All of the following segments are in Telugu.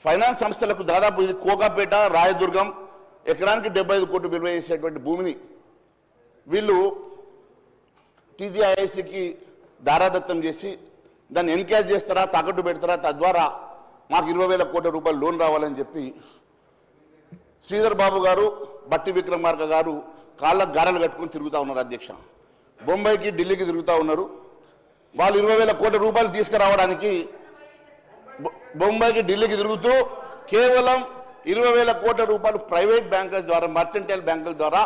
ఫైనాన్స్ సంస్థలకు దాదాపు ఇది కోకాపేట రాయదుర్గం ఎకరానికి 75 కోట్లు విలువ చేసేటువంటి భూమిని వీళ్ళు టీజీఐఐసికి దారాదత్తం చేసి దాన్ని ఎన్క్యాష్ చేస్తారా, తాకట్టు పెడతారా, తద్వారా మాకు 20,000 కోట్ల రూపాయలు లోన్ రావాలని చెప్పి శ్రీధర్ బాబు గారు, బట్టి విక్రమార్క గారు కాళ్ళకు గారెలు కట్టుకుని తిరుగుతూ ఉన్నారు అధ్యక్ష. బొంబాయికి ఢిల్లీకి తిరుగుతూ ఉన్నారు. వాళ్ళు 20,000 కోట్ల రూపాయలు తీసుకురావడానికి బొంబాయికి ఢిల్లీకి తిరుగుతూ కేవలం 20,000 కోట్ల రూపాయలు ప్రైవేట్ బ్యాంకుల ద్వారా, మర్చెంటైల్ బ్యాంకుల ద్వారా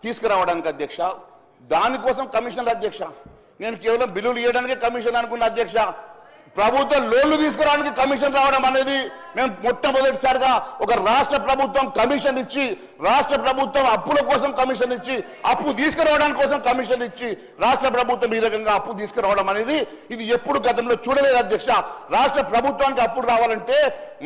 తీసుకురావడానికి అధ్యక్ష. దానికోసం కమిషనర్ అధ్యక్ష. నేను కేవలం బిల్లులు ఇవ్వడానికే కమిషన్ అనుకున్న అధ్యక్ష. ప్రభుత్వ లోన్లు తీసుకురావడానికి కమిషన్ రావడం అనేది మేము మొట్టమొదటిసారిగా ఒక రాష్ట్ర ప్రభుత్వం కమిషన్ ఇచ్చి, రాష్ట్ర ప్రభుత్వం అప్పుల కోసం కమిషన్ ఇచ్చి, అప్పు తీసుకురావడానికి కోసం కమిషన్ ఇచ్చి రాష్ట్ర ప్రభుత్వం ఈ రకంగా అప్పు తీసుకురావడం అనేది ఇది ఎప్పుడు గతంలో చూడలేదు అధ్యక్ష. రాష్ట్ర ప్రభుత్వానికి అప్పులు రావాలంటే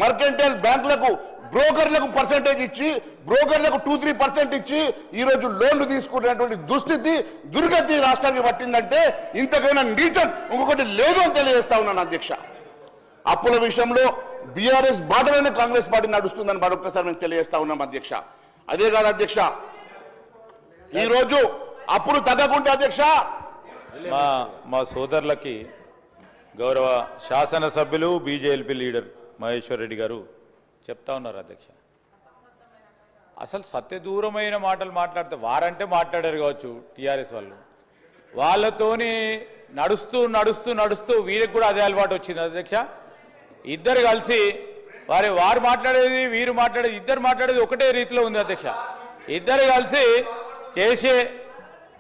మర్కెంటైల్ బ్యాంకులకు, బ్రోకర్లకు పర్సెంటేజ్ ఇచ్చి, బ్రోకర్లకు 2-3% ఇచ్చి ఈరోజు లోన్లు తీసుకునేటువంటి దుస్థితి, దుర్గతి రాష్ట్రానికి పట్టిందంటే ఇంతకైనా నీచం ఇంకొకటి లేదు అని తెలియజేస్తా ఉన్నాను అధ్యక్ష. అప్పుల విషయంలో బీఆర్ఎస్ బాటలోనే కాంగ్రెస్ పార్టీ నడుస్తుందని మరొకసారి మేము తెలియజేస్తా ఉన్నాం అధ్యక్ష. అదే కాదు అధ్యక్ష, ఈరోజు అప్పులు తగ్గకుంటే అధ్యక్ష, మా సోదరులకి గౌరవ శాసనసభ్యులు బీజేపీ లీడర్ మహేశ్వర్ రెడ్డి గారు చెప్తా ఉన్నారు అధ్యక్ష. అసలు సత్యదూరమైన మాటలు మాట్లాడితే వారంటే మాట్లాడారు కావచ్చు టీఆర్ఎస్ వాళ్ళు, వాళ్ళతోని నడుస్తూ నడుస్తూ నడుస్తూ వీరికి కూడా అదే అలవాటు వచ్చింది అధ్యక్ష. ఇద్దరు కలిసి వారు మాట్లాడేది వీరు మాట్లాడేది, ఇద్దరు మాట్లాడేది ఒకటే రీతిలో ఉంది అధ్యక్ష. ఇద్దరు కలిసి చేసే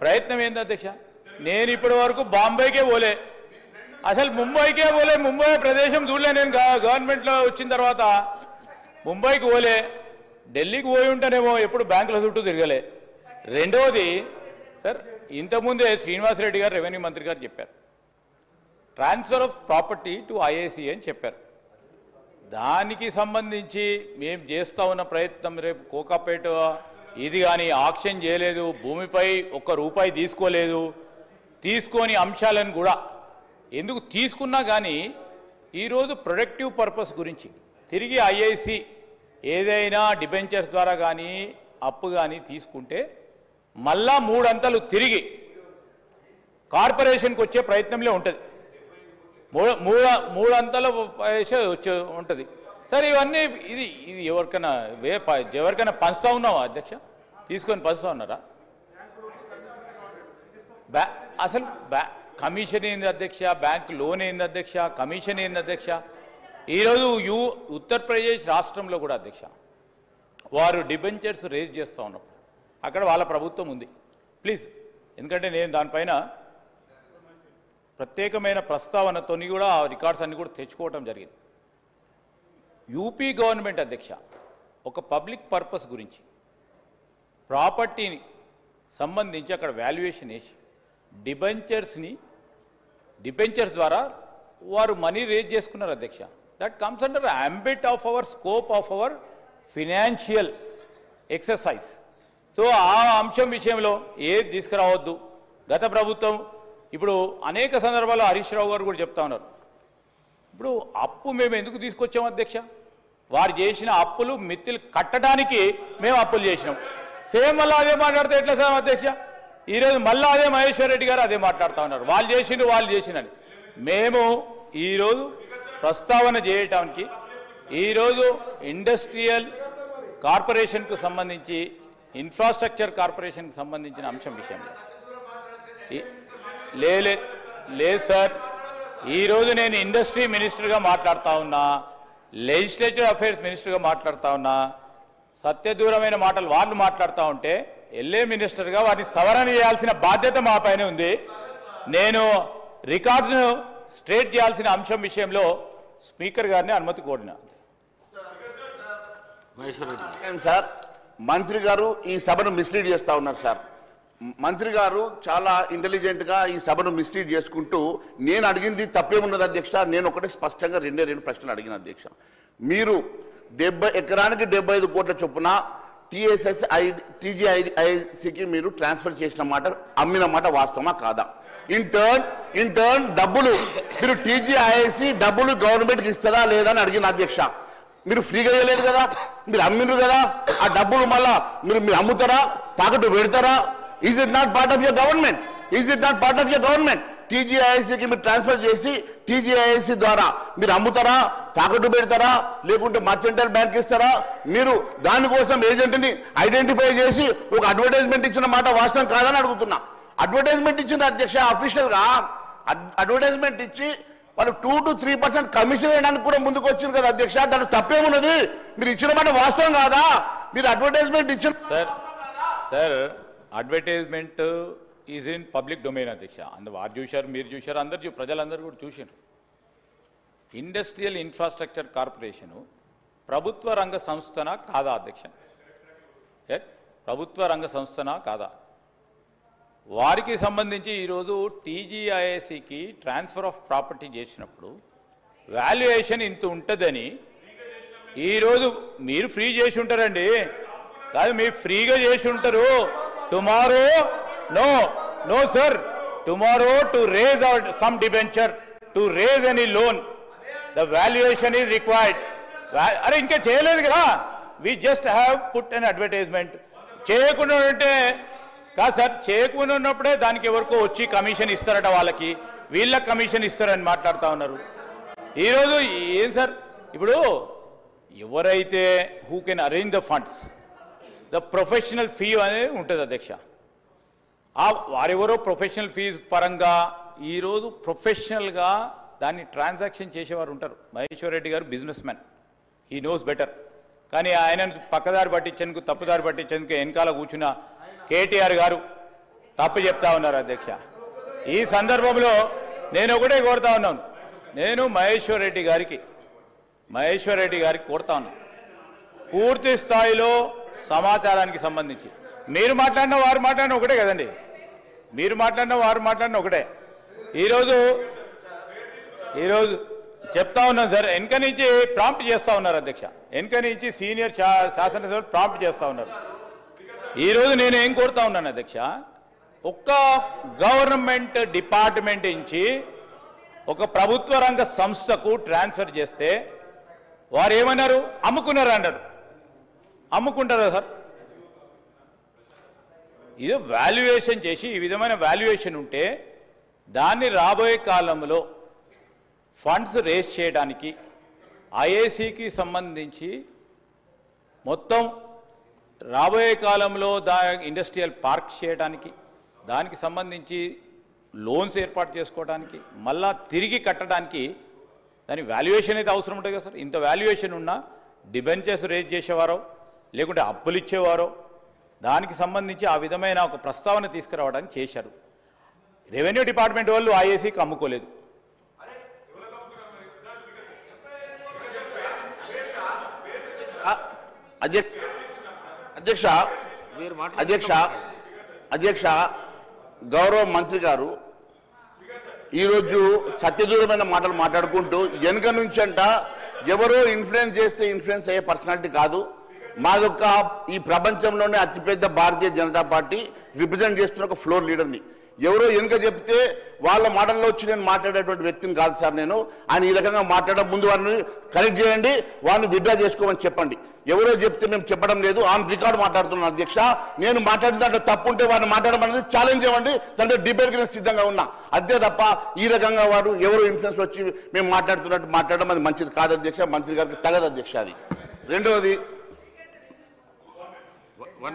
ప్రయత్నం ఏంది అధ్యక్ష? నేను ఇప్పటి వరకు బాంబేకే పోలే, అసలు ముంబైకే పోలే, ముంబై ప్రదేశం చూడలే. నేను గవర్నమెంట్లో వచ్చిన తర్వాత ముంబైకి పోలే, ఢిల్లీకి పోయి ఉంటానేమో, ఎప్పుడు బ్యాంకుల చుట్టూ తిరగలే. రెండవది సార్, ఇంతకుముందే శ్రీనివాసరెడ్డి గారు రెవెన్యూ మంత్రి గారు చెప్పారు, transfer of property to IAC అని చెప్పారు. దానికి సంబంధించి మేము చేస్తూ ఉన్న ప్రయత్నం, రేపు కోకాపేట ఇది కానీ ఆక్షన్ చేయలేదు, భూమిపై ₹1 తీసుకోలేదు, తీసుకొని అంశాలను కూడా ఎందుకు తీసుకున్నా కానీ ఈరోజు ప్రొడక్టివ్ పర్పస్ గురించి తిరిగి ఐఐసి ఏదైనా డిబెంచర్స్ ద్వారా కానీ అప్పు కానీ తీసుకుంటే మళ్ళా 3 అంతలు తిరిగి కార్పొరేషన్కి వచ్చే ప్రయత్నంలో ఉంటుంది. 3 అంతలు వచ్చే ఉంటుంది. సరే, ఇవన్నీ ఇది ఎవరికైనా పంచుతా ఉన్నావా అధ్యక్ష? తీసుకొని పంచుతా ఉన్నారా? అసలు కమిషన్ ఏంది అధ్యక్ష? బ్యాంక్ లోన్ ఏంది అధ్యక్ష? కమిషన్ ఏంది అధ్యక్ష? ఈరోజు ఉత్తరప్రదేశ్ రాష్ట్రంలో కూడా అధ్యక్ష వారు డిబెంచర్స్ రేజ్ చేస్తూ ఉన్నప్పుడు అక్కడ వాళ్ళ ప్రభుత్వం ఉంది. ప్లీజ్, ఎందుకంటే నేను దానిపైన ప్రత్యేకమైన ప్రస్తావనతో కూడా ఆ రికార్డ్స్ అన్ని కూడా తెచ్చుకోవటం జరిగింది. యూపీ గవర్నమెంట్ అధ్యక్ష ఒక పబ్లిక్ పర్పస్ గురించి ప్రాపర్టీని సంబంధించి అక్కడ వాల్యుయేషన్ వేసి డిబెంచర్స్ ద్వారా వారు మనీ రేజ్ చేసుకున్నారు అధ్యక్ష. That comes under ambit of our scope of our financial exercise. So ఆ అంశం విషయంలో ఏది తీసుకురావద్దు. గత ప్రభుత్వం ఇప్పుడు అనేక సందర్భాల్లో హరీష్ రావు గారు కూడా చెప్తా ఉన్నారు, ఇప్పుడు అప్పు మేము ఎందుకు తీసుకొచ్చాం అధ్యక్ష? వారు చేసిన అప్పులు మిత్తులు కట్టడానికి మేము అప్పులు చేసినాం. సేమ్ మళ్ళీ అదే మాట్లాడితే ఎట్లా సార్ అధ్యక్ష? ఈరోజు మళ్ళీ అదే మహేశ్వర్ రెడ్డి గారు అదే మాట్లాడుతూ ఉన్నారు, వాళ్ళు చేసినని. మేము ఈరోజు ప్రస్తావన చేయటానికి ఈరోజు ఇండస్ట్రియల్ కార్పొరేషన్కు సంబంధించి, ఇన్ఫ్రాస్ట్రక్చర్ కార్పొరేషన్కి సంబంధించిన అంశం విషయంలో లేదు సార్. ఈరోజు నేను ఇండస్ట్రీ మినిస్టర్గా మాట్లాడుతూ ఉన్నా, లెజిస్లేటివ్ అఫైర్స్ మినిస్టర్గా మాట్లాడుతూ ఉన్నా. సత్యదూరమైన మాటలు వాళ్ళు మాట్లాడుతూ ఉంటే ఎల్ఏ మినిస్టర్గా వారిని సవరణ చేయాల్సిన బాధ్యత మా పైన ఉంది. నేను రికార్డును స్ట్రేట్ చేయాల్సిన అంశం విషయంలో స్పీకర్ గారిని అనుమతి కోరిన. సార్, మంత్రి గారు ఈ సభను మిస్లీడ్ చేస్తూ ఉన్నారు సార్. మంత్రి గారు చాలా ఇంటెలిజెంట్గా ఈ సభను మిస్లీడ్ చేసుకుంటూ, నేను అడిగింది తప్పేమున్నది అధ్యక్ష, నేను ఒకటే స్పష్టంగా 2 ప్రశ్నలు అడిగిన అధ్యక్ష. మీరు ఎకరానికి 75 కోట్ల చొప్పున టీజీఐఐసికి మీరు ట్రాన్స్ఫర్ చేసిన మాట, అమ్మిన మాట వాస్తవమా కాదా? ఇన్ టర్న్ డబ్బులు మీరు టీజీఐఐసి డబ్బులు గవర్నమెంట్కి ఇస్తుందా లేదా అని అడిగిన అధ్యక్ష. మీరు ఫ్రీగా ఇవ్వలేదు కదా, మీరు అమ్మిండ్రు కదా, ఆ డబ్బులు మళ్ళా మీరు అమ్ముతారా, తాకట్టు పెడతారా? Is it not part of your government? Is it not part of your government? టీజీఐఎస్సీకి మీరు ట్రాన్స్ఫర్ చేసి టీజీఐఎస్సీ ద్వారా మీరు అమ్ముతారా, తాకట్టు పెడతారా, లేకుంటే మర్చెంటైల్ బ్యాంక్ ఇస్తారా? మీరు దానికోసం ఏజెంట్ని ఐడెంటిఫై చేసి ఒక అడ్వర్టైజ్మెంట్ ఇచ్చిన మాట వాస్తవం కాదని అడుగుతున్నా. అడ్వర్టైజ్మెంట్ ఇచ్చిన అధ్యక్ష అఫీషియల్గా అడ్వర్టైజ్మెంట్ ఇచ్చి వాళ్ళు 2 to 3% కమిషన్ వేయడానికి కూడా ముందుకు వచ్చింది కదా అధ్యక్ష. దాంట్లో తప్పేమున్నది? మీరు ఇచ్చిన మాట వాస్తవం కాదా? మీరు అడ్వర్టైజ్మెంట్ ఇచ్చిన sir advertisement is in public domain అధ్యక్ష. వారు చూశారు, మీరు చూశారు, ప్రజలందరూ కూడా చూశారు. ఇండస్ట్రియల్ ఇన్ఫ్రాస్ట్రక్చర్ కార్పొరేషను ప్రభుత్వ రంగ సంస్థనా కాదా అధ్యక్ష? ప్రభుత్వ రంగ సంస్థనా కాదా? వారికి సంబంధించి ఈరోజు టీజీఐఎస్సికి ట్రాన్స్ఫర్ ఆఫ్ ప్రాపర్టీ చేసినప్పుడు వాల్యుయేషన్ ఇంత ఉంటుందని ఈరోజు మీరు ఫ్రీ చేసి ఉంటారండి. కాదు, మీరు ఫ్రీగా చేసి ఉంటారు. Tomorrow no sir, tomorrow to raise some debenture, to raise any loan, the valuation is required. అరే ఇంకా చేయలేదు కదా, we just have put an advertisement. చేయకుండా ఉంటే కాదు సార్, చేయకుండా ఉన్నప్పుడే దానికి ఎవరికో వచ్చి కమిషన్ ఇస్తారట, వాళ్ళకి వీళ్ళ కమిషన్ ఇస్తారని మాట్లాడుతూ ఉన్నారు. ఈరోజు ఏం సార్, ఇప్పుడు ఎవరైతే who can arrange the funds, the professional fee అనేది ఉంటుంది అధ్యక్ష. వారెవరో ప్రొఫెషనల్ ఫీజు పరంగా ఈరోజు ప్రొఫెషనల్గా దాన్ని ట్రాన్సాక్షన్ చేసేవారు ఉంటారు. మహేశ్వర్ రెడ్డి గారు business man, he knows better. కానీ ఆయన పక్కదారి పట్టించేందుకు, తప్పుదారి పట్టించేందుకు వెనకాల కూర్చున్న కేటీఆర్ గారు తప్పు చెప్తా ఉన్నారు అధ్యక్ష. ఈ సందర్భంలో నేను ఒకటే కోరుతా ఉన్నాను, నేను మహేశ్వర్ రెడ్డి గారికి కోరుతా ఉన్నాను, పూర్తి స్థాయిలో సమాచారానికి సంబంధించి మీరు మాట్లాడిన వారు మాట్లాడిన ఒకటే కదండి, మీరు మాట్లాడిన వారు మాట్లాడిన ఒకటే. ఈరోజు చెప్తా ఉన్నాను సార్, వెనక నుంచి ప్రాంప్ట్ చేస్తూ ఉన్నారు అధ్యక్ష, వెనక నుంచి సీనియర్ శాసనసభ్యులు ప్రాంప్ట్ చేస్తూ ఉన్నారు. ఈరోజు నేను ఏం కోరుతా ఉన్నాను అధ్యక్ష, ఒక్క గవర్నమెంట్ డిపార్ట్మెంట్ నుంచి ఒక ప్రభుత్వ రంగ సంస్థకు ట్రాన్స్ఫర్ చేస్తే వారు ఏమన్నారు, అమ్ముకున్నారు అన్నారు. అమ్ముకుంటారా సార్? ఇది వాల్యుయేషన్ చేసి, ఈ విధమైన వాల్యుయేషన్ ఉంటే దాన్ని రాబోయే కాలంలో ఫండ్స్ రేస్ చేయడానికి, ఐఏసీకి సంబంధించి మొత్తం రాబోయే కాలంలో ఇండస్ట్రియల్ పార్క్ చేయడానికి, దానికి సంబంధించి లోన్స్ ఏర్పాటు చేసుకోవడానికి, మళ్ళా తిరిగి కట్టడానికి దాని వాల్యుయేషన్ అయితే అవసరం ఉంటుంది కదా సార్. ఇంత వాల్యుయేషన్ ఉన్నా డిబెంచర్స్ రేజ్ చేసేవారో లేకుంటే అప్పులు ఇచ్చేవారో దానికి సంబంధించి ఆ విధమైన ఒక ప్రస్తావన తీసుకురావడానికి చేశారు. రెవెన్యూ డిపార్ట్మెంట్ వాళ్ళు ఐఏసీకి అమ్ముకోలేదు. అధ్యక్ష గౌరవ మంత్రి గారు ఈరోజు సత్యదూరమైన మాటలు మాట్లాడుకుంటూ వెనుక నుంచి అంట ఎవరో ఇన్ఫ్లుయెన్స్ చేస్తే ఇన్ఫ్లుయెన్స్ అయ్యే పర్సనాలిటీ కాదు, మాదొక్క ఈ ప్రపంచంలోనే అతిపెద్ద భారతీయ జనతా పార్టీ రిప్రజెంట్ చేస్తున్న ఒక ఫ్లోర్ లీడర్ని. ఎవరో వెనుక చెప్తే వాళ్ళ మాటల్లో వచ్చి నేను మాట్లాడేటువంటి వ్యక్తిని కాదు సార్ నేను. ఆయన ఈ రకంగా మాట్లాడడం ముందు వారిని కరెక్ట్ చేయండి, వారిని విత్డ్రా చేసుకోమని చెప్పండి. ఎవరో చెప్తే మేము చెప్పడం లేదు, ఆన్ రికార్డు మాట్లాడుతున్నాను అధ్యక్ష. నేను మాట్లాడిన దాంట్లో తప్పు ఉంటే వారిని మాట్లాడడం అనేది ఛాలెంజ్ ఇవ్వండి, దాంట్లో డిబేట్కి నేను సిద్ధంగా ఉన్నా. అంతే తప్ప ఈ రకంగా వారు ఎవరో ఇన్ఫ్లుయెన్స్ వచ్చి మేము మాట్లాడుతున్నట్టు మాట్లాడడం అది మంచిది కాదు అధ్యక్ష, మంత్రి గారికి తగదు అధ్యక్ష. అది రెండవది